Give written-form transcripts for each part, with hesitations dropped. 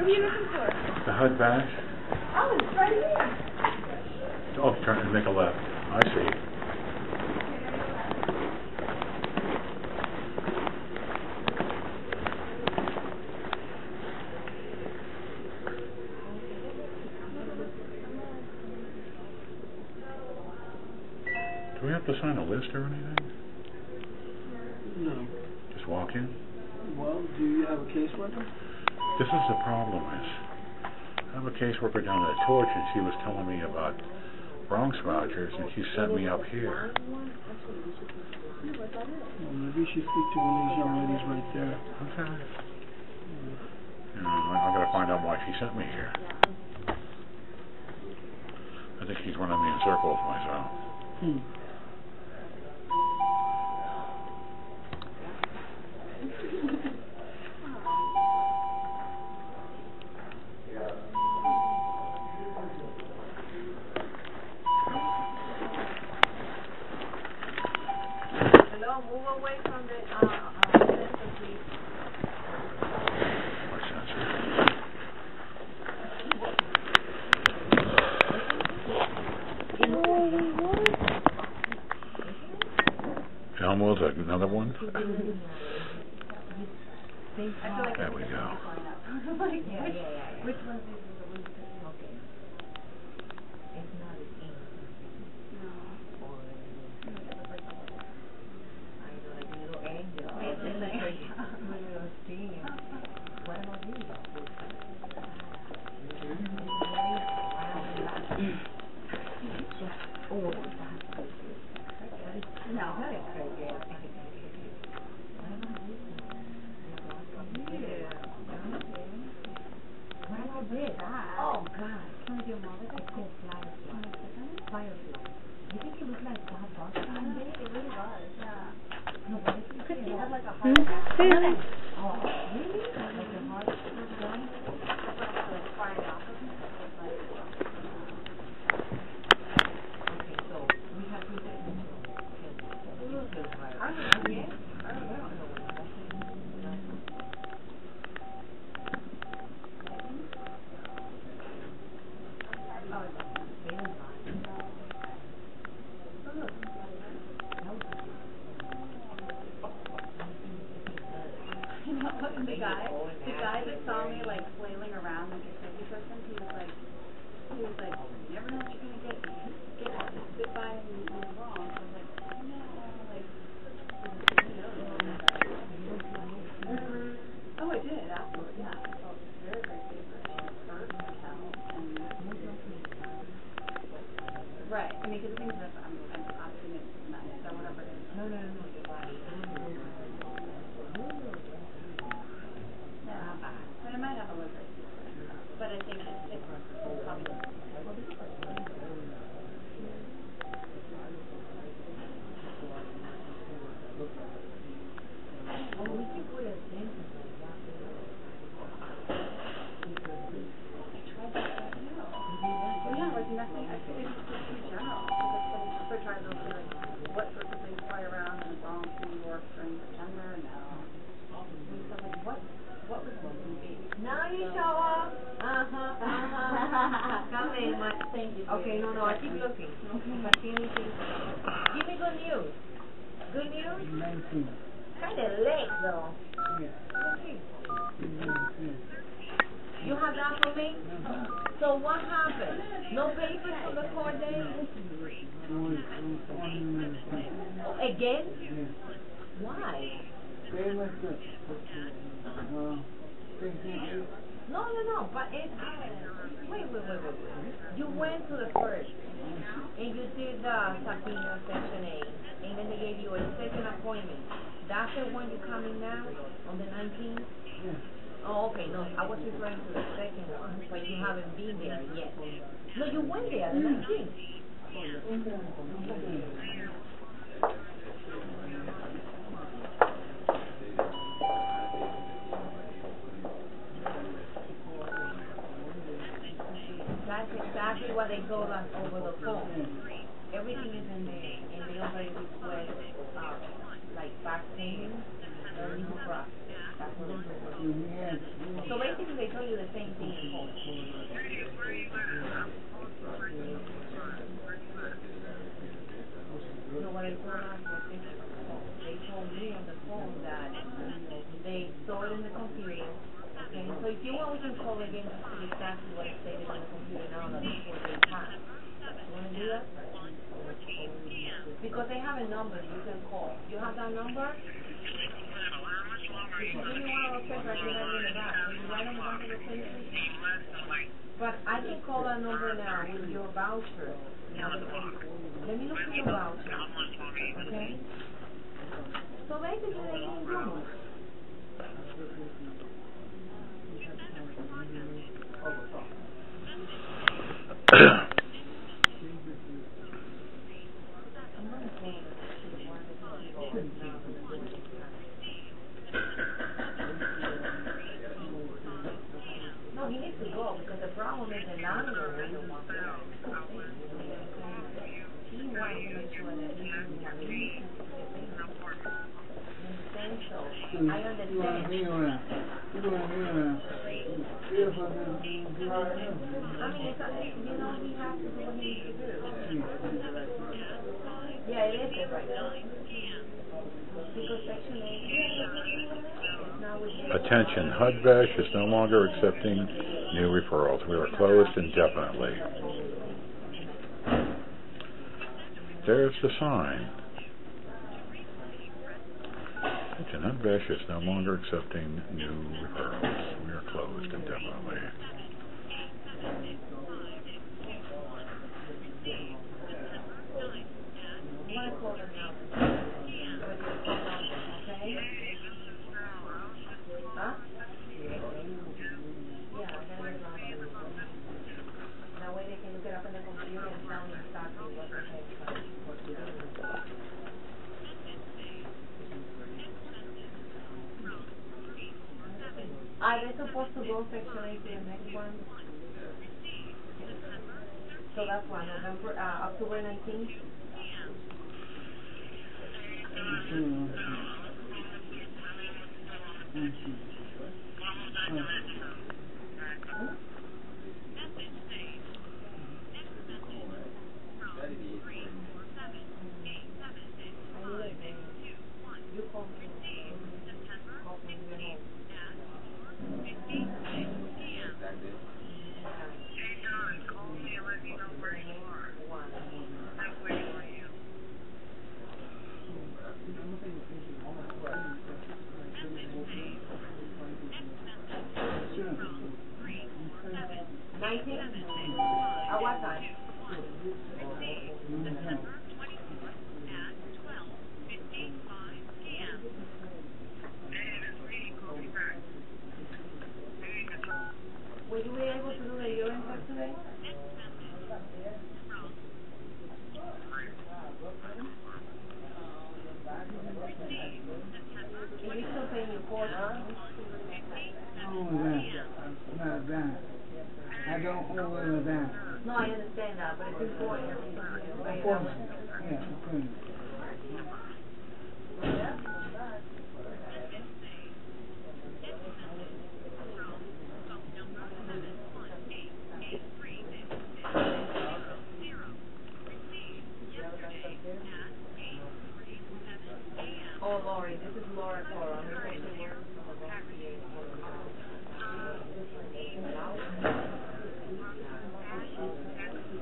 are you looking for? The HUD badge. Oh, it's right here. Oh, turn and make a left. I see. Do we have to sign a list or anything? No. Just walk in? Well, do you have a caseworker? This is the problem is, I have a caseworker down at Torch and she was telling me about Bronx vouchers and she sent me up here. Well, maybe you should speak to one of these young ladies right there. Okay. I gotta find out why she sent me here. I think she's running me in circles myself. Move away from the sensor, please. What sensor? Elmo's another one? There we go. Which one is it? Okay. It's not as easy. No. What am I doing about this? No. Oh, God. Can I do a moment? It's called Firefly. You think it looked like God Boston? It really was, yeah. No, but it had like a heart. Oh, really? Like a heart? Fired off of me? Okay, so we have to do that. I don't know. The guy that saw me like flailing around like a crazy person, he was like, you never know what you're gonna get bit by and you're wrong. I was like, no, like, oh, I did afterwards, yeah. I felt very, very safe. She was hurt and right. I mean, because the thing is that I'm obviously nice or whatever it is. No. But I might have a look at it. But I think it's probably. Oh, we can put a thing. Yeah, like nothing. I think it's just in general. For trying to see like what sorts of things fly around in the Bronx, New York during September. No. So like what was supposed to be? Now you show up. Come in, thank you. Okay, no, I keep looking. If I see anything, give me good news. Good news? 19. Kind of late though. Yeah. Okay. You have that for me? So what happened? No papers for the court date? Again? Yeah. Why? They left it. No, but it, wait. You went to the first, and you did the subpoena section 8, and then they gave you a second appointment. That's the one you're coming now, on the 19th? Yeah. Oh, okay, no, I was referring to the second one, but you haven't been there yet. No, you went there, the 19th. That's exactly what they told us over the phone. Everything is in there, and they already request, like back payments, early process. That's what they told us. So basically, they told you the the same thing in court. So what I told us was they told me on the phone that they saw it in the computer. Okay, so if you want, we can call again to see exactly what is stated in the computer now that the 4 days passed. You want to do that? Because they have a number you can call. You have that number? If you give me one of those papers, I can write it in the back. Will you write on the back of the paper? But I can call that number now with your voucher. Let me look for your voucher. Okay? So basically, they can do it. No, he needs to go because the problem is the landlord doesn't want to go. He wants to make sure that he doesn't want to leave. So, I understand. I mean, it's, you know, he has to do what he needs to do. Yeah, it is right now. Because Section 8 is now with Attention, HUD-VASH is no longer accepting new referrals. We are closed indefinitely. There's the sign. Attention, HUD-VASH is no longer accepting new referrals. We are closed indefinitely. Are they supposed to go Section 8 to the next one? So that's why October 19th? You call me. At what time? Will you be able to do the urine test today? If it's still paying your portion. Not that. I don't owe her that. No, I understand that, but it's important. Of course. Yeah, okay. Oh, Lori, this is Laura Cora. I'm going to work from the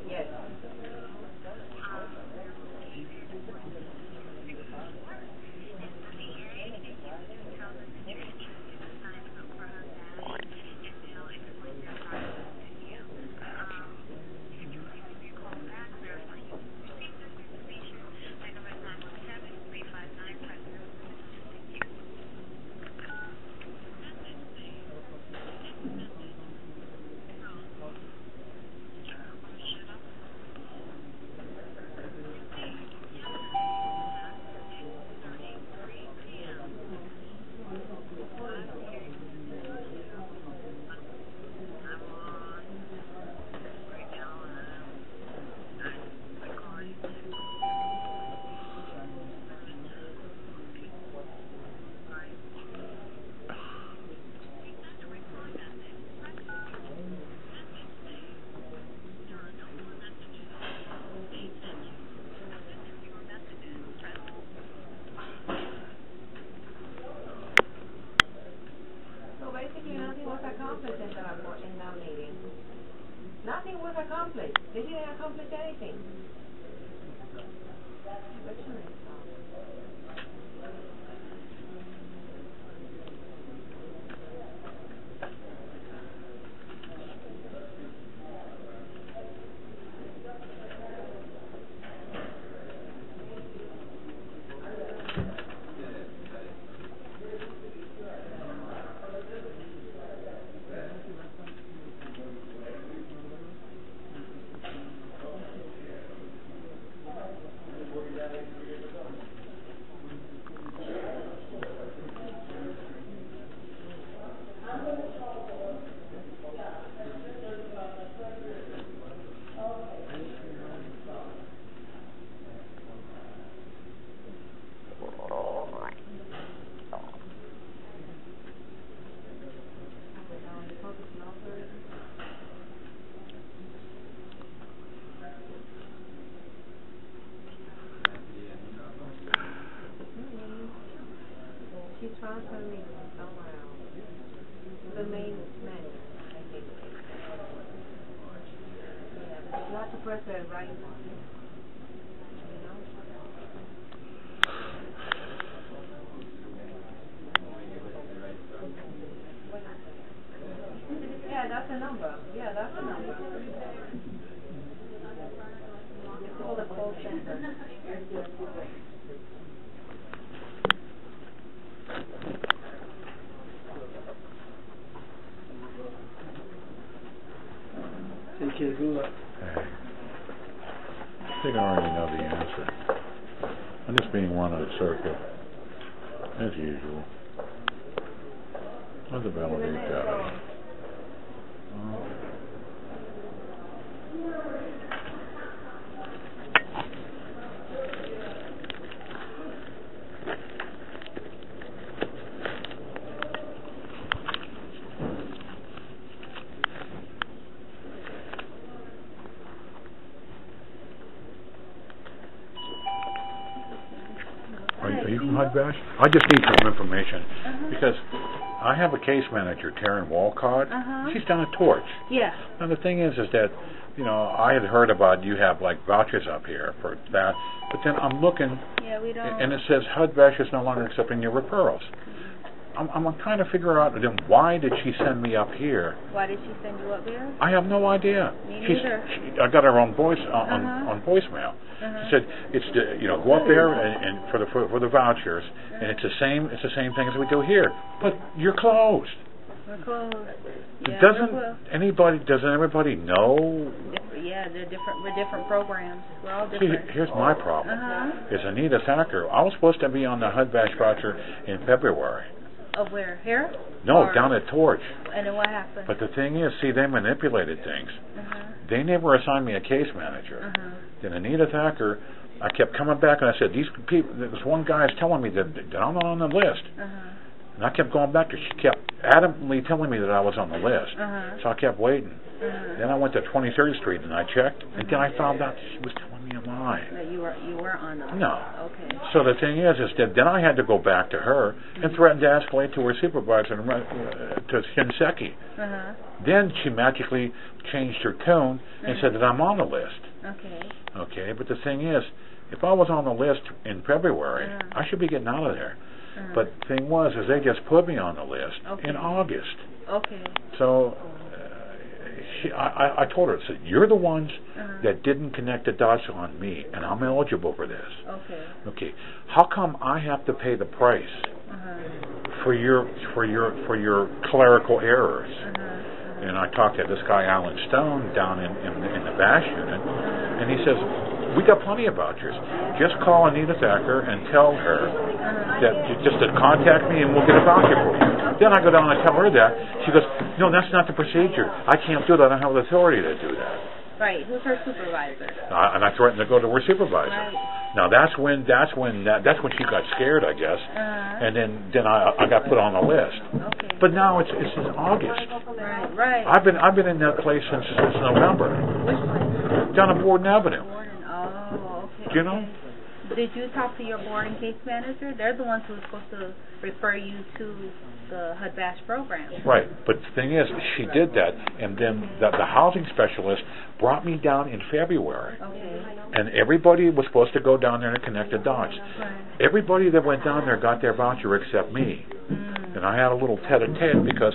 Yes. Nothing was accomplished. They didn't accomplish anything. She's transferring me somewhere else. The main menu, I think. Yeah, you have to press the right one. You know? Yeah, that's the number. Yeah, that's the number. It's called a call center. Take care, good luck. Hey. I think I already know the answer. I'm just being run on a circuit, as usual. Let's validate that. Are you from Hudbash? I just need some information because I have a case manager, Taryn Walcott. She's done a torch. Yeah. And the thing is that, you know, I had heard about you have like vouchers up here for that, but then I'm looking, Yeah, we don't. and it says Hudbash is no longer accepting your referrals. I'm trying to figure out then why did she send me up here? Why did she send you up there? I have no idea. Me neither. I got her on voice on voicemail. She said it's go up there and for the vouchers, and it's the same thing as we do here. But you're closed. We're closed. Yeah, Doesn't everybody know? Yeah, they're different. We're different programs. We're all different. See, here's my problem. Is Anita Thacker. I was supposed to be on the Hudbash voucher in February. Of where? Here? No, or down at Torch. And then what happened? But the thing is, see, they manipulated things. They never assigned me a case manager. Then Anita Thacker, I kept coming back and I said, these people, this one guy is telling me that I'm not on the list. And I kept going back to her. She kept adamantly telling me that I was on the list. So I kept waiting. Then I went to 23rd Street and I checked, and then I found out she was telling me a lie. That you were on the list. No. Okay. So the thing is that then I had to go back to her and threaten to escalate to her supervisor, to Shinseki. Then she magically changed her tone and said that I'm on the list. Okay, but the thing is, if I was on the list in February, I should be getting out of there. But the thing was, is they just put me on the list in August. So I told her, I said, you're the ones that didn't connect the dots on me, and I'm eligible for this. Okay. How come I have to pay the price for your clerical errors? And I talked to this guy Alan Stone down in the BASH unit, and he says, we got plenty of vouchers. Just call Anita Thacker and tell her that just to contact me and we'll get a voucher for you. Then I go down and tell her that. She goes, no, that's not the procedure. I can't do that. I don't have the authority to do that. Right. Who's her supervisor? And I threatened to go to her supervisor. Now that's when she got scared, I guess. And then I got put on the list. But now it's in August. Right. I've been in that place since November. Which one? Down on Borden Avenue. Oh, okay. Do you know? Did you talk to your boarding case manager? They're the ones who are supposed to refer you to the HUD Bash program. Right, but the thing is, she did that, and then the housing specialist brought me down in February. Okay. And everybody was supposed to go down there and connect the dots. Right. Everybody that went down there got their voucher except me. And I had a little tete-a-tete because,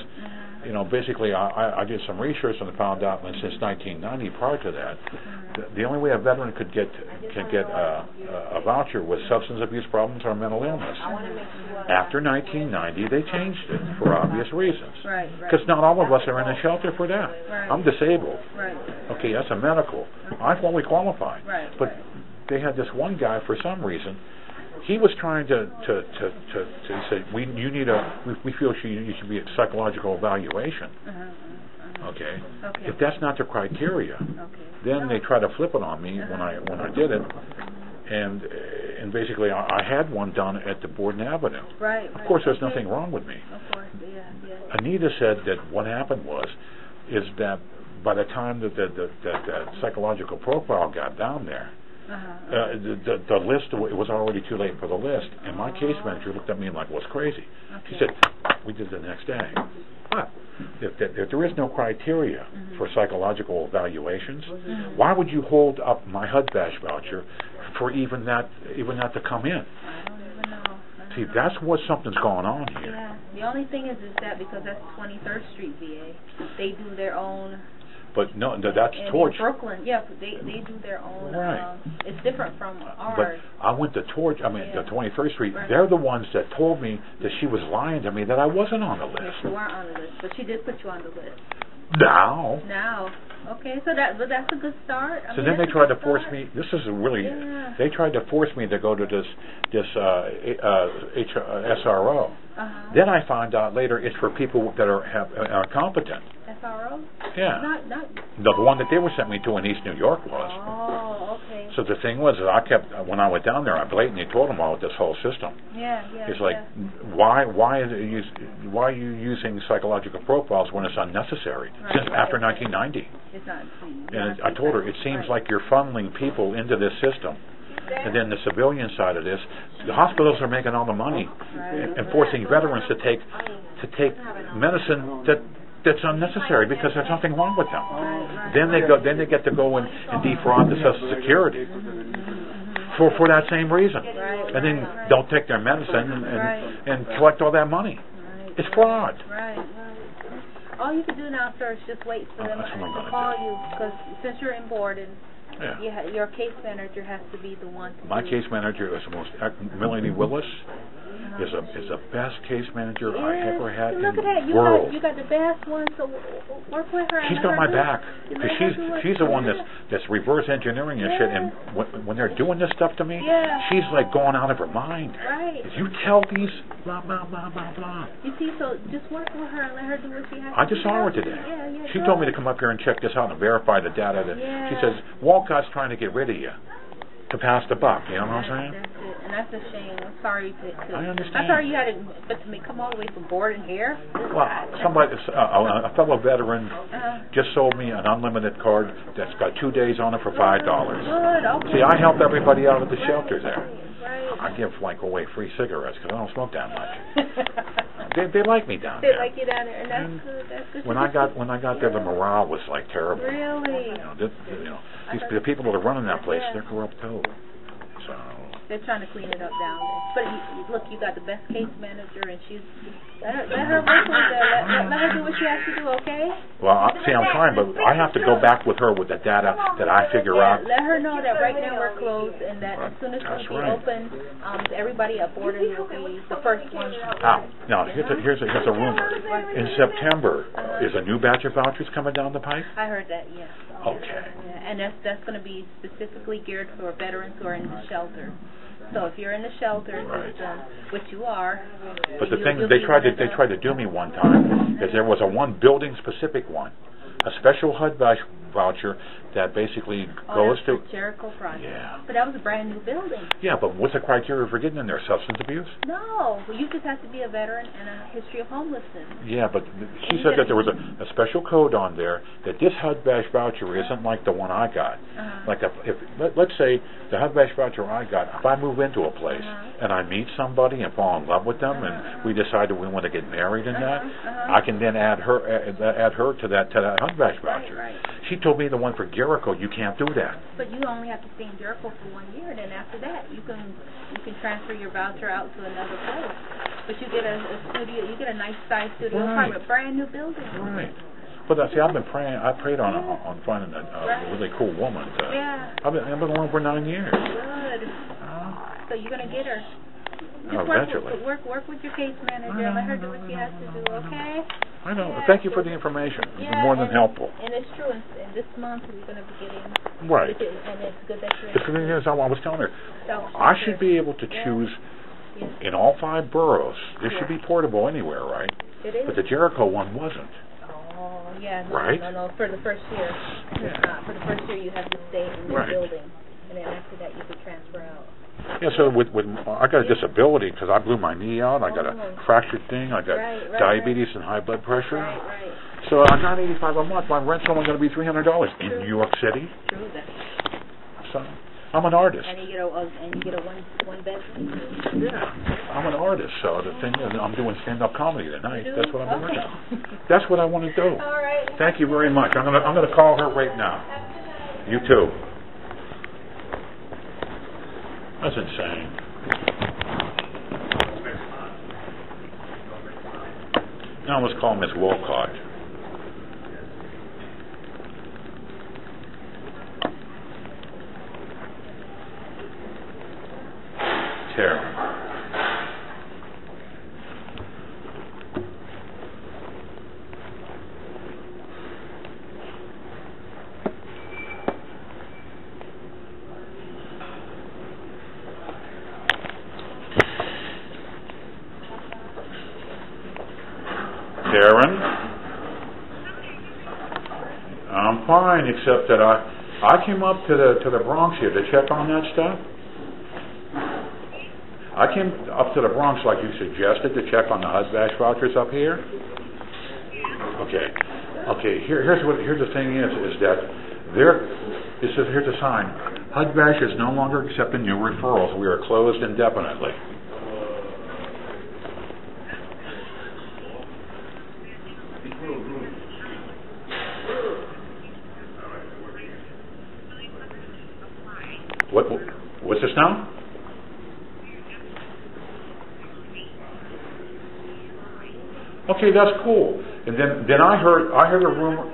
you know, basically I did some research and found out that since 1990, prior to that, the only way a veteran could get a voucher was substance abuse problems or mental illness. After 1990, they changed it for obvious reasons. Right. Because not all of us are in a shelter for that. Right. I'm disabled. Right. Okay, that's a medical. I'm fully qualified. Right. But they had this one guy for some reason. He was trying to he said we feel you should be a psychological evaluation. Okay. If that's not the criteria, then they try to flip it on me when I did it, and basically I had one done at the Borden Avenue. Right. Of course, there's nothing wrong with me. Of course, yeah. Anita said that what happened is that by the time that that psychological profile got down there, the list, it was already too late for the list, and my case manager looked at me like, what's crazy? She said, we did the next day. But if there is no criteria for psychological evaluations, why would you hold up my HUD Bash voucher for even that to come in? I don't even know. See, that's what something's going on here. Yeah. The only thing is that because that's 23rd Street VA, they do their own. But no, that's Torch. In Brooklyn, yeah, they do their own. Right. It's different from ours. But I went to Torch. I mean, the 23rd Street. Right. They're the ones that told me that she was lying to me that I wasn't on the list. Yes, you weren't on the list, but she did put you on the list. Now. Okay, so that's a good start. So then they tried to force me. This is really. Yeah. They tried to force me to go to this SRO. Then I found out later it's for people that are competent. SRO? Yeah. Not. The one that they were sent me to in East New York was. Oh, okay. So the thing was that I kept, when I went down there, I blatantly told them about this whole system. Yeah. It's like, why are you using psychological profiles when it's unnecessary? Since after 1990. It's not. And I told her, it seems like you're funneling people into this system. And then the civilian side of this, the hospitals are making all the money and forcing veterans to take medicine that's unnecessary because there's nothing wrong with them. Then they get to go and defraud the Social Security for that same reason. And then don't take their medicine and collect all that money. It's fraud. All you can do now, sir, is just wait for them to call you, because since you're in Borden, your case manager has to be the one. My case manager is the most. Melanie Willis is the best case manager I ever had in the world. You got the best one, so work with her. She's got my back because she's the one that's reverse engineering and shit. And when they're doing this stuff to me, she's like going out of her mind. Right. If you tell these blah blah blah blah blah. You see, so just work with her and let her do what she has to do. I just saw her today. She told me to come up here and check this out and verify the data. She says Walcott's trying to get rid of you to pass the buck. You know what I'm saying? That's it. And that's a shame. I'm sorry I understand. I'm sorry you had to come all the way from Borden here. Well, somebody, a fellow veteran, just sold me an unlimited card that's got 2 days on it for $5. Good. Okay. See, I help everybody out at the shelter there. I give away free cigarettes because I don't smoke that much. They like me down there. They like you down there, and that's good. That's good. When I got there, the morale was like terrible. Really? The people that are running that place, they're corrupt too. So they're trying to clean it up down there. But look, you got the best case manager, and she's let her work with that. Let her do what she has to do, okay? Well, I'm trying, but I have to go back with her with the data that I figure out. Let her know that right now we're closed, and that as soon as we open, everybody at Borden will be the first one. Now here's a rumor. In September, is a new batch of vouchers coming down the pipe? I heard that, yes. Okay. And that's going to be specifically geared for veterans who are in the shelter. So if you're in the shelter system, which you are, but the thing they tried to do me one time is there was one building specific one, a special HUD voucher that basically goes to Jericho Project. Yeah. But that was a brand new building. Yeah, but what's the criteria for getting in there? Substance abuse? No, you just have to be a veteran and a history of homelessness. Yeah, but she said that there was a special code on there that this HUD Bash voucher isn't like the one I got. Like let's say the HUD Bash voucher I got, if I move into a place and I meet somebody and fall in love with them and we decide that we want to get married and that, I can then add her to that HUD Bash voucher. Right. She told me the one for Jericho, you can't do that. But you only have to stay in Jericho for 1 year, and then after that, you can transfer your voucher out to another place. But you get a studio, you get a nice size studio apartment, a brand new building. Right. But see, I've been praying. I prayed on finding a really cool woman. I've been along for 9 years. Good. So you're gonna get her. Just eventually. Work with your case manager. Let her do what she has to do. Okay. I know. Yeah. Thank you for the information. It's been more than helpful. And it's true. And this month we're going to be getting. Right. And it's good that you're. The thing is, I was telling her, I should be able to choose in all 5 boroughs. This should be portable anywhere, right? It is. But the Jericho one wasn't. Oh, yeah. No, right. No. For the first year, it's not. For the first year, you have to stay in the building, and then after that, you can transfer out. Yeah, so with I got a disability because I blew my knee out. I got a fractured thing. I got diabetes and high blood pressure. Right. So I'm not $85 a month. My rent's only going to be $300 in New York City. True that. So I'm an artist. And you get a one bedroom. Yeah, I'm an artist. So the thing is, I'm doing stand-up comedy tonight. That's what I'm doing. That's what I want to do. All right. Thank you very much. I'm gonna call her right now. You too. That's insane. Now let's call Miss Wolcott. Tara. Karen? I'm fine, except that I came up to the Bronx here to check on that stuff. I came up to the Bronx like you suggested to check on the HUD Bash vouchers up here. Okay. Here's the thing is that here's a sign. HUD Bash is no longer accepting new referrals. We are closed indefinitely. What's this now? Okay, that's cool. And then I heard a rumor.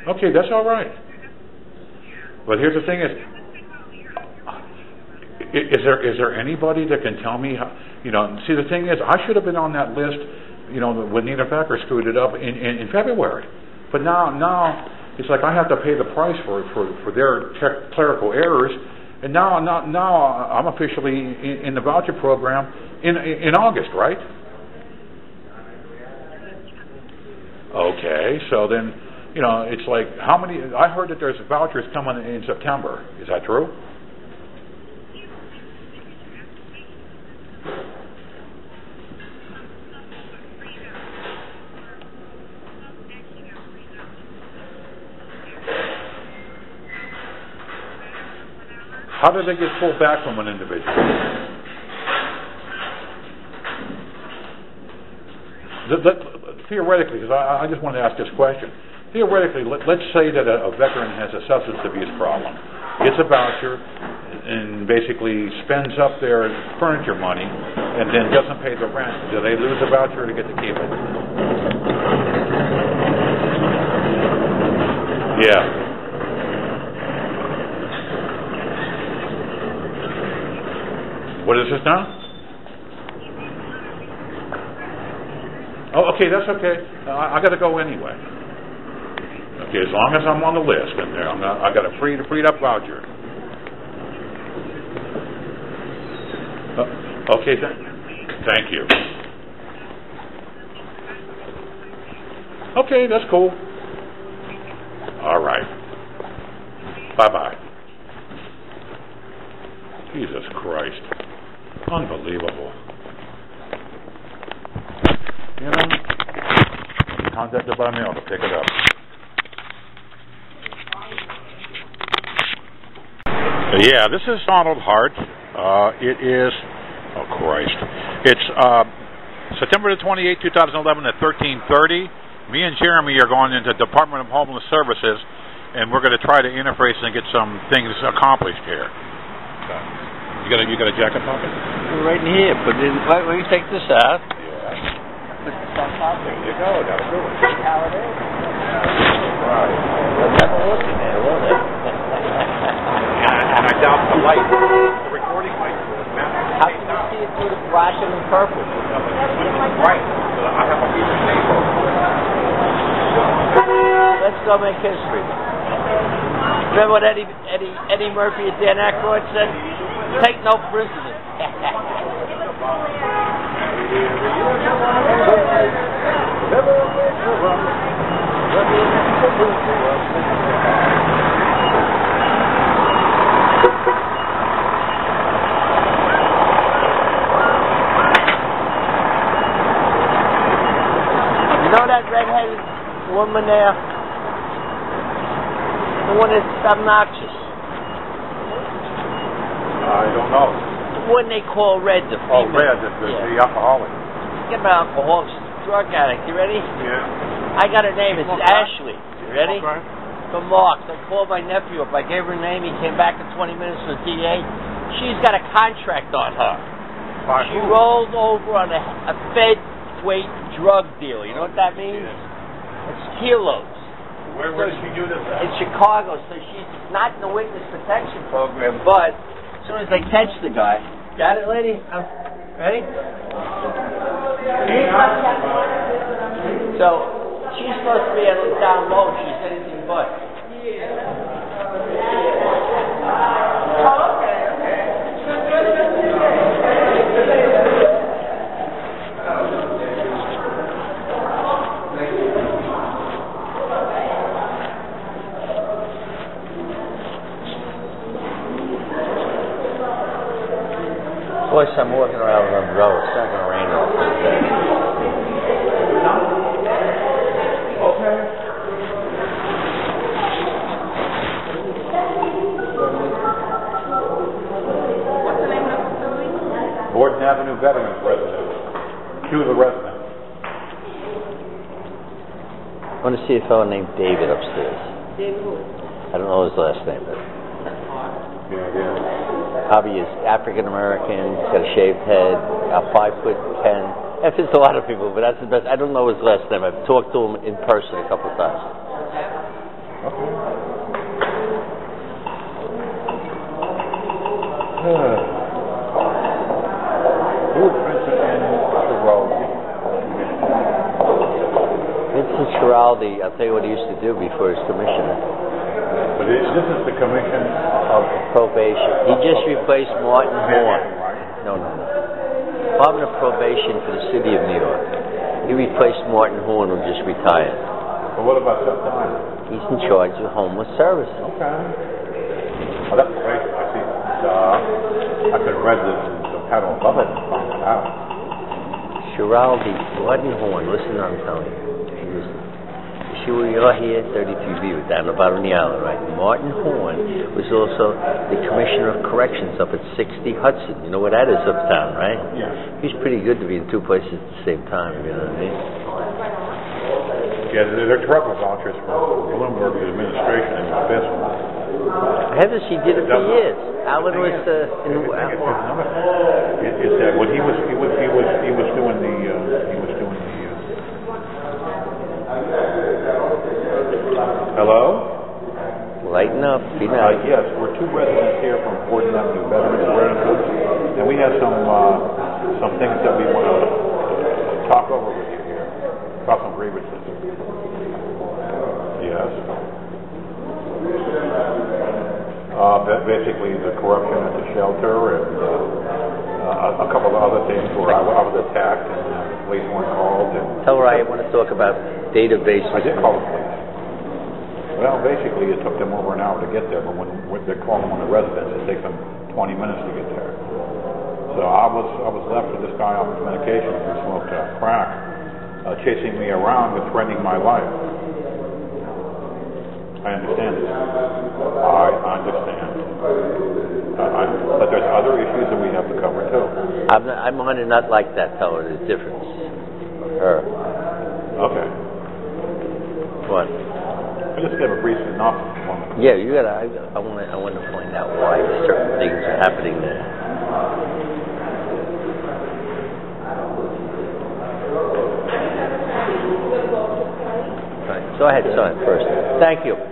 Okay, that's all right. But here's the thing: is there anybody that can tell me how? See, the thing is, I should have been on that list. When Nina Becker screwed it up in February. But now it's like I have to pay the price for their clerical errors. And now I'm officially in the voucher program in August, right? Okay, so then, it's like how many? I heard that there's vouchers coming in September. Is that true? How do they get pulled back from an individual? Theoretically, because I just wanted to ask this question. Theoretically, let's say that a veteran has a substance abuse problem, gets a voucher, and basically spends up their furniture money, and then doesn't pay the rent. Do they lose the voucher or get to keep it? Yeah. What is this now? Oh, okay, that's okay. I got to go anyway. Okay, as long as I'm on the list, and there, I got a freed up voucher. Okay, thank you. Okay, that's cool. All right. Bye-bye. Jesus Christ. Unbelievable. You know, I'm contacted by mail to pick it up. Yeah, this is Donald Hart. It is, oh Christ, it's September the 28th, 2011 at 13:30. Me and Jeremy are going into Department of Homeless Services, and we're going to try to interface and get some things accomplished here. You got a jacket pocket? Right in here. Put it in. Let me take this out. Yeah. Put this on top. There you go. That'll do it. See how it is. Right. Let's have a look in there, won't it? And I doubt the light, the recording light. How can you see it through the flash and the purple? Right. I have a piece of paper. Let's go make history. Remember what Eddie Murphy and Dan Aykroyd said? Take no prisoners. You know that redheaded woman there? The one that's obnoxious. I don't know. The one they call Red, the female. Oh, Red, the alcoholic. Get about alcoholic. She's a drug addict. You ready? Yeah. I got her name. It's Ashley. You ready? Okay. From Marks. I called my nephew up. I gave her a name. He came back in 20 minutes for the DA. She's got a contract on her. She rolled over on a Fed weight drug deal. You know what that means? Yeah. It's kilos. Where did she do this at? In Chicago. So she's not in the witness protection program, but as soon as they catch the guy. Got it, lady? Ready? So she's supposed to be down low. She's anything but. Of course, I'm walking around with an umbrella. It's not going to rain all day. Borden Avenue Veterans resident. To the resident. I want to see a fellow named David upstairs. David who? I don't know his last name, but Yeah. probably is African American. He's got a shaved head. About 5'10". That fits a lot of people, but that's the best. I don't know his last name. I've talked to him in person a couple of times. Vincent Schiraldi, I'll tell you what he used to do before he was commissioner. But this is the commission of Probation. He just replaced Martin Horn. No. Department of Probation for the City of New York. He replaced Martin Horn, who just retired. But what about that time? He's in charge of homeless services. Okay. Oh, that's great. I see. I could have read the title above it and found it out. Schiraldi, Martin Horn, listen, I'm telling you. See where you are here, 33B, down the bottom of the island, right? Martin Horn was also the Commissioner of Corrections up at 60 Hudson. You know where that is uptown, right? Yeah. He's pretty good to be in two places at the same time, you know what I mean? Yeah, they're trouble vouchers for Bloomberg's administration in the best one. Heavens, he did it for years. Alan was It's that when he was doing the Hello? Lighten up, be nice. Yes, we're two residents here from Borden Avenue Veterans, and we have some things that we want to talk over with you here. About some grievances. Yes. Basically the corruption at the shelter and a couple of other things where I was attacked and the police weren't called and Tell her I want to talk about databases. I did call the police. Well, basically, it took them over an hour to get there, but when they call them on the residence, it takes them 20 minutes to get there. So I was left with this guy off his medication who smoked crack, chasing me around and threatening my life. I understand this. I understand. But there's other issues that we have to cover too. I'm on it not like that. Tell her the difference. Her. Okay. What? I just gave a brief synopsis. Yeah, you gotta. I want to point out why certain things are happening there. Right. So I had son first. Thank you.